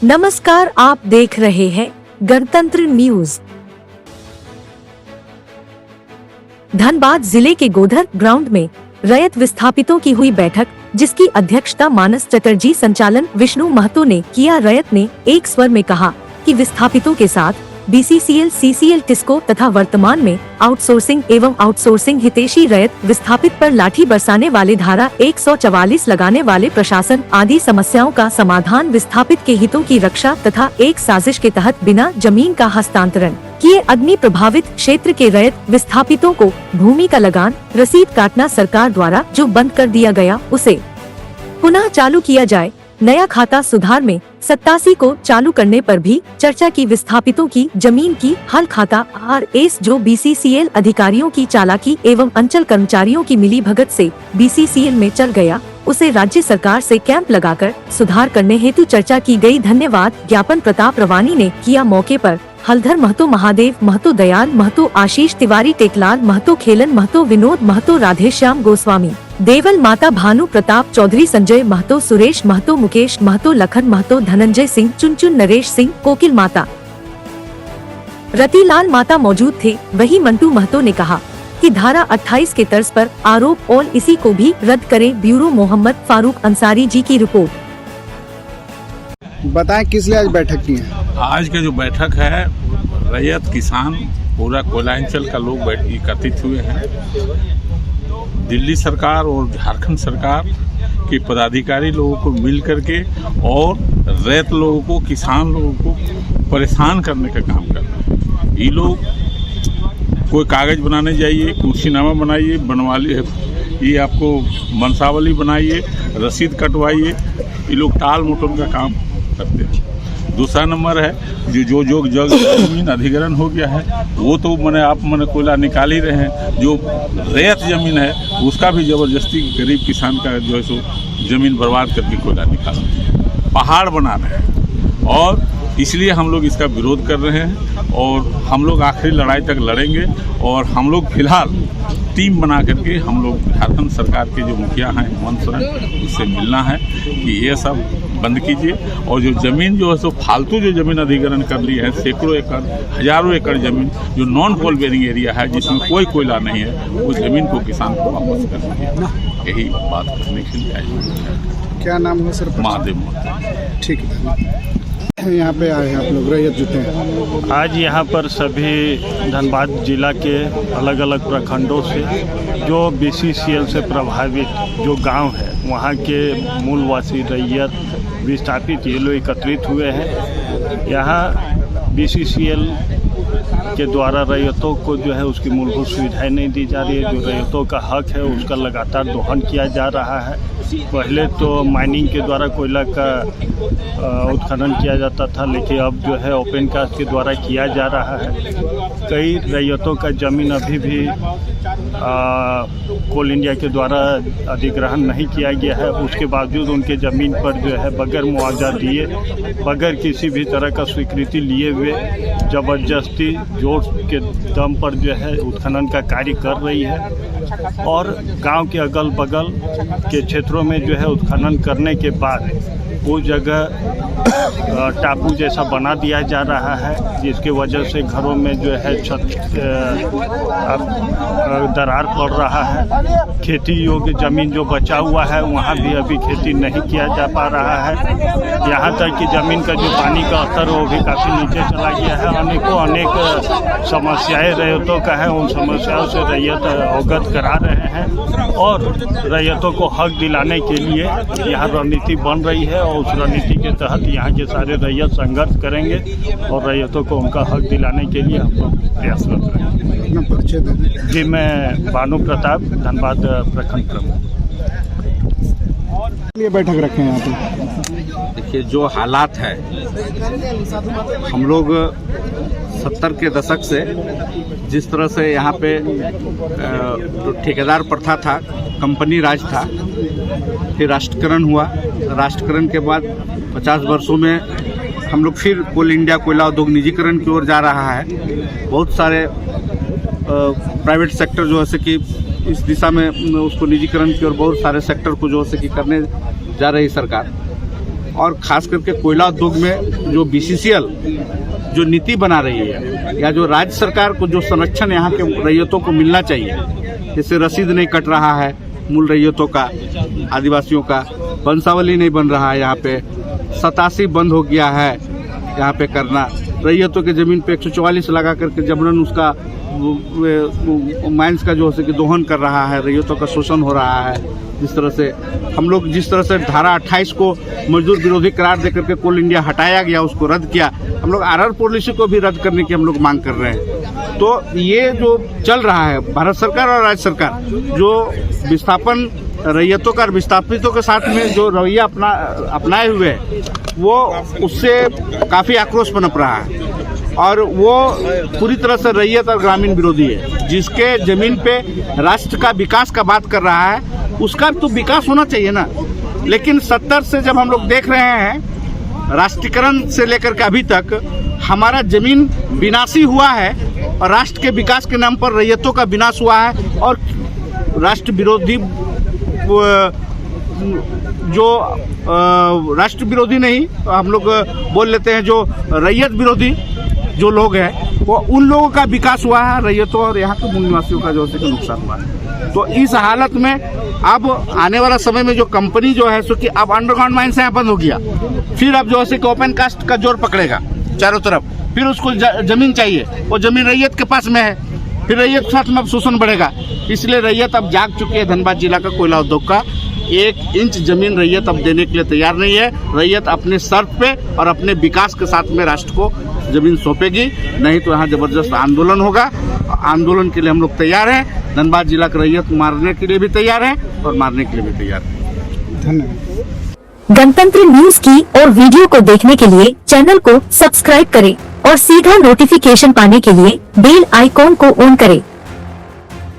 नमस्कार, आप देख रहे हैं गणतंत्र न्यूज। धनबाद जिले के गोधर ग्राउंड में रैयत विस्थापितों की हुई बैठक, जिसकी अध्यक्षता मानस चटर्जी संचालन विष्णु महतो ने किया। रैयत ने एक स्वर में कहा कि विस्थापितों के साथ BCCL, CCL, टिस्को तथा वर्तमान में आउटसोर्सिंग एवं आउटसोर्सिंग हितैषी रैयत विस्थापित पर लाठी बरसाने वाले धारा 144 लगाने वाले प्रशासन आदि समस्याओं का समाधान, विस्थापित के हितों की रक्षा तथा एक साजिश के तहत बिना जमीन का हस्तांतरण किए अग्नि प्रभावित क्षेत्र के रैयत विस्थापितों को भूमि का लगान रसीद काटना सरकार द्वारा जो बंद कर दिया गया उसे पुनः चालू किया जाए। नया खाता सुधार में 87 को चालू करने पर भी चर्चा की। विस्थापितों की जमीन की हल खाता RS जो BCCL अधिकारियों की चालाकी एवं अंचल कर्मचारियों की मिलीभगत से BCCL में चल गया, उसे राज्य सरकार से कैंप लगाकर सुधार करने हेतु चर्चा की गई। धन्यवाद ज्ञापन प्रताप रवानी ने किया। मौके पर हलधर महतो, महादेव महतो, दयाल महतो, आशीष तिवारी, टेकलाल महतो, खेलन महतो, विनोद महतो, राधेश्याम गोस्वामी, देवल माता, भानु प्रताप चौधरी, संजय महतो, सुरेश महतो, मुकेश महतो, लखन महतो, धनंजय सिंह, चुनचुन, नरेश सिंह, कोकिल माता, रतिलाल माता मौजूद थे। वही मंटू महतो ने कहा कि धारा 28 के तर्ज पर आरोप और इसी को भी रद्द करें। ब्यूरो मोहम्मद फारूक अंसारी जी की रिपोर्ट। बताएं किस लिए आज बैठक की है? आज का जो बैठक है, रैयत किसान पूरा कोयलांचल का लोग एकत्रित हुए हैं। दिल्ली सरकार और झारखंड सरकार के पदाधिकारी लोगों को मिल करके और रैयत लोगों को, किसान लोगों को परेशान करने का काम कर रहे हैं। ये लोग कोई कागज बनाने जाइए, कुर्सीनामा बनाइए, बनवा लिए, ये आपको मनसावली बनाइए, रसीद कटवाइए, ये लोग टाल मटोल का काम करते हैं। दूसरा नंबर है जो जमीन अधिग्रहण हो गया है वो तो मैंने कोयला निकाल ही रहे हैं। जो रैयत जमीन है उसका भी जबरदस्ती गरीब किसान का जो है सो जमीन बर्बाद करके कोयला निकाल रहे हैं, पहाड़ बना रहे हैं। और इसलिए हम लोग इसका विरोध कर रहे हैं और हम लोग आखिरी लड़ाई तक लड़ेंगे। और हम लोग फिलहाल टीम बना करके हम लोग झारखंड सरकार के जो मुखिया हैं हेमंत सोरेन, उससे मिलना है कि ये सब बंद कीजिए। और जो ज़मीन जो है सो फालतू जो ज़मीन अधिग्रहण कर ली है, सैकड़ों एकड़, हजारों एकड़ ज़मीन जो नॉन कोल बेरिंग एरिया है, जिसमें कोई कोयला नहीं है, उस ज़मीन को किसान को वापस कर दीजिए। यही बात करने के लिए आए। क्या नाम है सर? महादेव। ठीक है। यहाँ पे आए हैं आप लोग, रैयत जुटे हैं आज यहाँ पर सभी धनबाद जिला के अलग अलग प्रखंडों से जो BCCL से प्रभावित जो गांव है वहाँ के मूलवासी रैयत विस्थापित ये लोग एकत्रित हुए हैं। यहाँ BCCL के द्वारा रैयतों को जो है उसकी मूलभूत सुविधाएं नहीं दी जा रही है। जो रैयतों का हक है उसका लगातार दोहन किया जा रहा है। पहले तो माइनिंग के द्वारा कोयला का उत्खनन किया जाता था, लेकिन अब जो है ओपन कास्ट के द्वारा किया जा रहा है। कई रैयतों का ज़मीन अभी भी कोल इंडिया के द्वारा अधिग्रहण नहीं किया गया है। उसके बावजूद उनके ज़मीन पर जो है बगैर मुआवजा दिए, बगैर किसी भी तरह का स्वीकृति लिए हुए ज़बरदस्ती जोर के दम पर जो है उत्खनन का कार्य कर रही है। और गांव के अगल बगल के क्षेत्रों में जो है उत्खनन करने के बाद वो जगह टापू जैसा बना दिया जा रहा है, जिसके वजह से घरों में जो है छत दरार पड़ रहा है। खेती योग्य ज़मीन जो बचा हुआ है वहाँ भी अभी खेती नहीं किया जा पा रहा है। यहाँ तक कि ज़मीन का जो पानी का स्तर वो भी काफ़ी नीचे चला गया है। अनेक समस्याएं रैयतों का है, उन समस्याओं से रैयत अवगत करा रहे हैं और रैयतों को हक दिलाने के लिए यहाँ रणनीति बन रही है। और उस रणनीति के तहत यहाँ के सारे रैयत संघर्ष करेंगे और रैयतों को उनका हक दिलाने के लिए हम लोग प्रयासरत रहेंगे। जी, मैं भानु प्रताप, धनबाद प्रखंड प्रमुख। ये बैठक रखे हैं यहाँ पे। देखिए, जो हालात है, हम लोग 70 के दशक से जिस तरह से यहाँ पे तो ठेकेदार प्रथा था, कंपनी राज था, फिर राष्ट्रीयकरण हुआ। राष्ट्रीयकरण के बाद 50 वर्षों में हम लोग फिर कोल इंडिया कोयला उद्योग निजीकरण की ओर जा रहा है। बहुत सारे प्राइवेट सेक्टर जो है कि इस दिशा में उसको निजीकरण की ओर बहुत सारे सेक्टर को जो है कि करने जा रही सरकार। और खास करके कोयला उद्योग में जो BCCL जो नीति बना रही है या जो राज्य सरकार को जो संरक्षण यहाँ के रैयतों को मिलना चाहिए, जैसे रसीद नहीं कट रहा है मूल रैयतों का, आदिवासियों का, वंशावली नहीं बन रहा है, यहाँ पे 87 बंद हो गया है यहाँ पे करना, रैयतों के ज़मीन पे 144 लगा करके जबरन उसका माइंस का जो है कि दोहन कर रहा है, रैयतों का शोषण हो रहा है। जिस तरह से हम लोग धारा 28 को मजदूर विरोधी करार देकर के कोल इंडिया हटाया गया, उसको रद्द किया, हम लोग RR पॉलिसी को भी रद्द करने की हम लोग मांग कर रहे हैं। तो ये जो चल रहा है भारत सरकार और राज्य सरकार जो विस्थापन रैयतों का विस्थापितों के साथ में जो रवैया अपनाए हुए है, वो उससे काफ़ी आक्रोश पनप रहा है और वो पूरी तरह से रैयत और ग्रामीण विरोधी है। जिसके जमीन पे राष्ट्र का विकास का बात कर रहा है, उसका तो विकास होना चाहिए ना। लेकिन 70 से जब हम लोग देख रहे हैं राष्ट्रीयकरण से लेकर के अभी तक हमारा जमीन विनाशी हुआ है और राष्ट्र के विकास के नाम पर रैयतों का विनाश हुआ है और राष्ट्र विरोधी जो राष्ट्र विरोधी नहीं हम लोग बोल लेते हैं, जो रैयत विरोधी जो लोग हैं वो उन लोगों का विकास हुआ है, रैयतों और यहाँ के मूल निवासियों का जो है नुकसान हुआ है। तो इस हालत में अब आने वाला समय में जो कंपनी जो है सो कि अब अंडरग्राउंड माइंस यहाँ बंद हो गया, फिर अब जो है कि ओपन कास्ट का जोर पकड़ेगा चारों तरफ, फिर उसको जमीन चाहिए, वो जमीन रैयत के पास में है, फिर रैयत के साथ में अब शोषण बढ़ेगा। इसलिए रैयत अब जाग चुकी है। धनबाद जिला का कोयला उद्योग का 1 इंच जमीन रैयत अब देने के लिए तैयार नहीं है। रैयत अपने शर्त पे और अपने विकास के साथ में राष्ट्र को जमीन सौंपेगी, नहीं तो यहाँ जबरदस्त आंदोलन होगा। आंदोलन के लिए हम लोग तैयार हैं। धनबाद जिला का रैयत मारने के लिए भी तैयार है और मारने के लिए भी तैयार है। धन्यवाद। गणतंत्र न्यूज की और वीडियो को देखने के लिए चैनल को सब्सक्राइब करें और सीधा नोटिफिकेशन पाने के लिए बेल आइकॉन को ऑन करें।